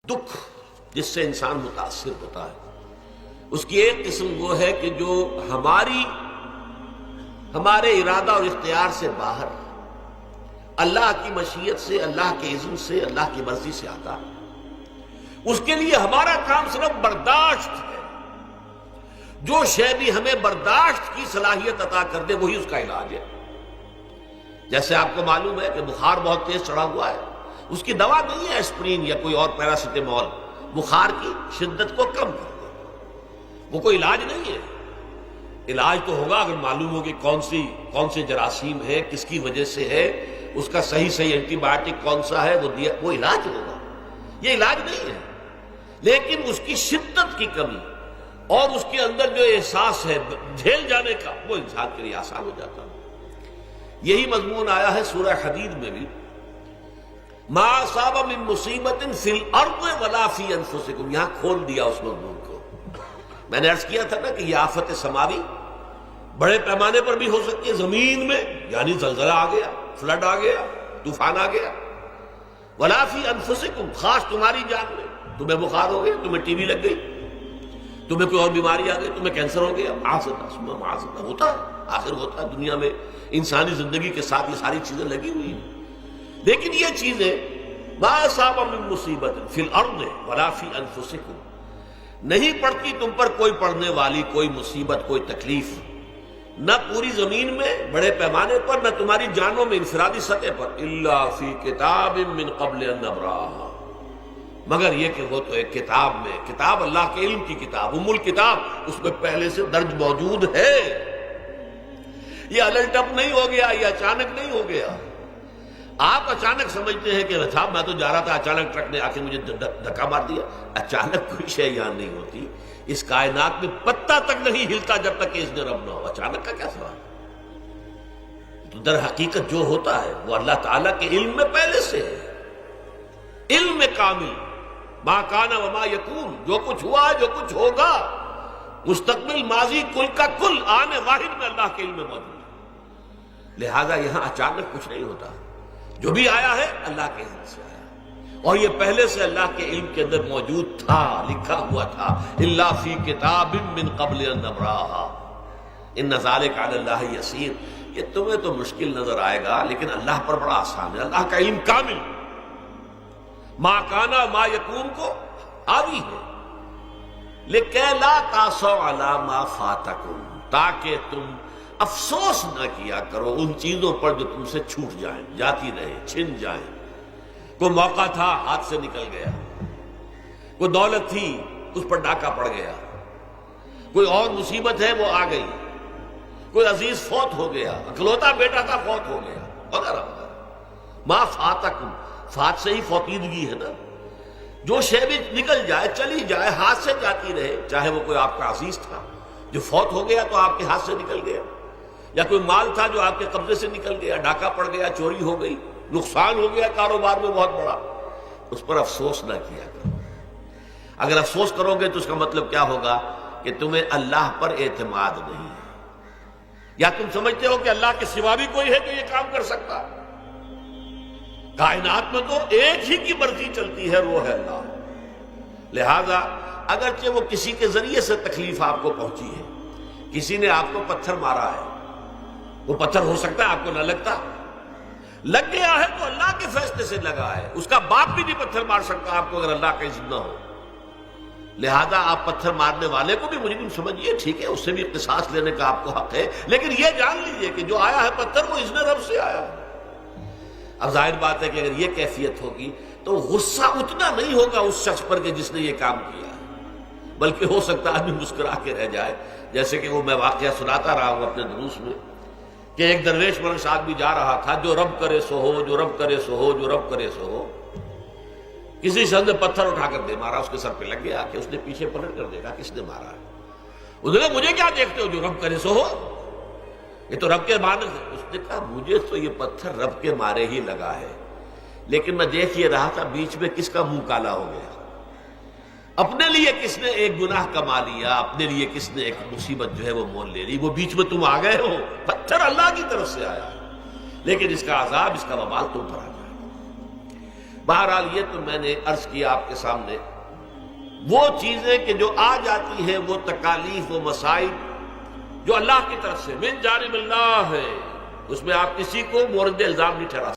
دکھ جس سے انسان متاثر ہوتا ہے، اس کی ایک قسم وہ ہے کہ جو ہمارے ارادہ اور اختیار سے باہر، اللہ کی مشیت سے، اللہ کے اذن سے، اللہ کی مرضی سے آتا ہے۔ اس کے لیے ہمارا کام صرف برداشت ہے۔ جو شے بھی ہمیں برداشت کی صلاحیت عطا کر دے وہی اس کا علاج ہے۔ جیسے آپ کو معلوم ہے کہ بخار بہت تیز چڑھا ہوا ہے، اس کی دوا نہیں ہے ایسپرین یا کوئی اور پیراسیٹامول، بخار کی شدت کو کم کر دے، وہ کوئی علاج نہیں ہے۔ علاج تو ہوگا اگر معلوم ہو کہ کون سے جراثیم ہے، کس کی وجہ سے ہے، اس کا صحیح اینٹی بائیوٹک کون سا ہے، وہ علاج ہوگا۔ یہ علاج نہیں ہے، لیکن اس کی شدت کی کمی اور اس کے اندر جو احساس ہے جھیل جانے کا، وہ انسان کے لیے آسان ہو جاتا ہے۔ یہی مضمون آیا ہے سورہ حدید میں بھی، ما اصاب من مصیبت فی الارض ولا فی انفسکم، یہاں کھول دیا اس مضمون کو۔ میں نے عرض کیا تھا نا کہ یہ آفت سماوی بڑے پیمانے پر بھی ہو سکتی ہے، زمین میں یعنی زلزلہ آ گیا، فلڈ آ گیا، طوفان آ گیا، ولا فی انفسکم، خاص تمہاری جان میں، تمہیں بخار ہو گیا، تمہیں ٹی وی لگ گئی، تمہیں کوئی اور بیماری آ گئی، تمہیں کینسر ہو گیا، معاذ اللہ ہوتا ہے، آخر ہوتا ہے۔ دنیا میں انسانی زندگی کے ساتھ یہ ساری چیزیں لگی ہوئی ہیں، لیکن یہ چیزیں ما اصاب من مصیبت فی الارض ولا فی انفسکم، نہیں پڑتی تم پر کوئی پڑنے والی کوئی مصیبت، کوئی تکلیف، نہ پوری زمین میں بڑے پیمانے پر، نہ تمہاری جانوں میں انفرادی سطح پر، الا فی کتاب من قبل ان نبراہا، مگر یہ کہ وہ تو ایک کتاب میں، کتاب اللہ کے علم کی کتاب، الکتاب، اس میں پہلے سے درج موجود ہے۔ یہ الٹپ نہیں ہو گیا، یہ اچانک نہیں ہو گیا۔ آپ اچانک سمجھتے ہیں کہ صاحب میں تو جا رہا تھا، اچانک ٹرک نے آ کے مجھے دھکا مار دیا۔ اچانک کوئی شے یہاں نہیں ہوتی، اس کائنات میں پتہ تک نہیں ہلتا جب تک کہ اس نے رب نہ ہو۔ اچانک کا کیا سوال؟ تو در حقیقت جو ہوتا ہے وہ اللہ تعالیٰ کے علم میں پہلے سے ہے، علم میں کامل، ما کان وما یکون، جو کچھ ہوا جو کچھ ہوگا، مستقبل، ماضی، کل کا کل، آنے واحد میں اللہ کے علم میں موجود ہے۔ لہذا یہاں اچانک کچھ نہیں ہوتا، جو بھی آیا ہے اللہ کے علم سے آیا، اور یہ پہلے سے اللہ کے علم کے اندر موجود تھا، لکھا ہوا تھا، الا فی کتاب من قبل ان نبراہا ان ذلک علی اللہ یسیر۔ یہ تمہیں تو مشکل نظر آئے گا لیکن اللہ پر بڑا آسان ہے، اللہ کا علم کامل، ما کانا ما یکون کو حاوی ہے، لکہ لا تاسوا علی ما فاتکم، تاکہ تم افسوس نہ کیا کرو ان چیزوں پر جو تم سے چھوٹ جائیں، جاتی رہے، چھن جائیں۔ کوئی موقع تھا ہاتھ سے نکل گیا، کوئی دولت تھی اس پر ڈاکہ پڑ گیا، کوئی اور مصیبت ہے وہ آ گئی، کوئی عزیز فوت ہو گیا، اکلوتا بیٹا تھا فوت ہو گیا، وغیرہ وغیرہ۔ ما فاتکم، فات سے ہی فوتیدگی ہے نا، جو شے بھی نکل جائے، چلی جائے، ہاتھ سے جاتی رہے، چاہے وہ کوئی آپ کا عزیز تھا جو فوت ہو گیا تو آپ کے ہاتھ سے نکل گیا، یا کوئی مال تھا جو آپ کے قبضے سے نکل گیا، ڈاکہ پڑ گیا، چوری ہو گئی، نقصان ہو گیا کاروبار میں بہت بڑا، اس پر افسوس نہ کیا کرو۔ اگر افسوس کرو گے تو اس کا مطلب کیا ہوگا کہ تمہیں اللہ پر اعتماد نہیں ہے، یا تم سمجھتے ہو کہ اللہ کے سوا بھی کوئی ہے جو یہ کام کر سکتا۔ کائنات میں تو ایک ہی کی مرضی چلتی ہے، وہ ہے اللہ۔ لہذا اگرچہ وہ کسی کے ذریعے سے تکلیف آپ کو پہنچی ہے، کسی نے آپ کو پتھر مارا ہے، وہ پتھر ہو سکتا ہے آپ کو نہ لگتا، لگ گیا ہے تو اللہ کے فیصلے سے لگا ہے، اس کا باپ بھی نہیں پتھر مار سکتا آپ کو اگر اللہ کا اذن نہ ہو۔ لہذا آپ پتھر مارنے والے کو بھی مجرم سمجھیے، ٹھیک ہے، اس سے بھی قصاص لینے کا آپ کو حق ہے، لیکن یہ جان لیجئے کہ جو آیا ہے پتھر وہ اذن رب سے آیا ہے۔ اب ظاہر بات ہے کہ اگر یہ کیفیت ہوگی تو غصہ اتنا نہیں ہوگا اس شخص پر کہ جس نے یہ کام کیا ہے، بلکہ ہو سکتا ہے آدمی مسکرا کے رہ جائے، جیسے کہ وہ میں واقعہ سناتا رہا ہوں اپنے دروس میں کہ ایک درویش منش آدمی جا رہا تھا، جو رب کرے سو ہو، جو رب کرے سو ہو، جو رب کرے سو ہو، کسی شخص نے پتھر اٹھا کر دے مارا، اس کے سر پہ لگ گیا کہ اس نے پیچھے پلٹ کر دیکھا کس نے مارا ہے، اس نے کہا مجھے کیا دیکھتے ہو، جو رب کرے سو ہو، یہ تو رب کے مارنے سے۔ اس نے کہا مجھے تو یہ پتھر رب کے مارے ہی لگا ہے، لیکن میں دیکھ یہ رہا تھا بیچ میں کس کا منہ کالا ہو گیا، اپنے لیے کس نے ایک گناہ کما لیا، اپنے لیے کس نے ایک مصیبت جو ہے وہ مول لے لی، وہ بیچ میں تم آ گئے ہو، پتھر اللہ کی طرف سے آیا ہے، لیکن اس کا عذاب، اس کا وبال تم پر آ جائے گا۔ بہرحال یہ تو میں نے عرض کیا آپ کے سامنے، وہ چیزیں کہ جو آ جاتی ہیں، وہ تکالیف و مصائب جو اللہ کی طرف سے من جانب اللہ ہے، اس میں آپ کسی کو مورد الزام نہیں ٹھہرا سکتے۔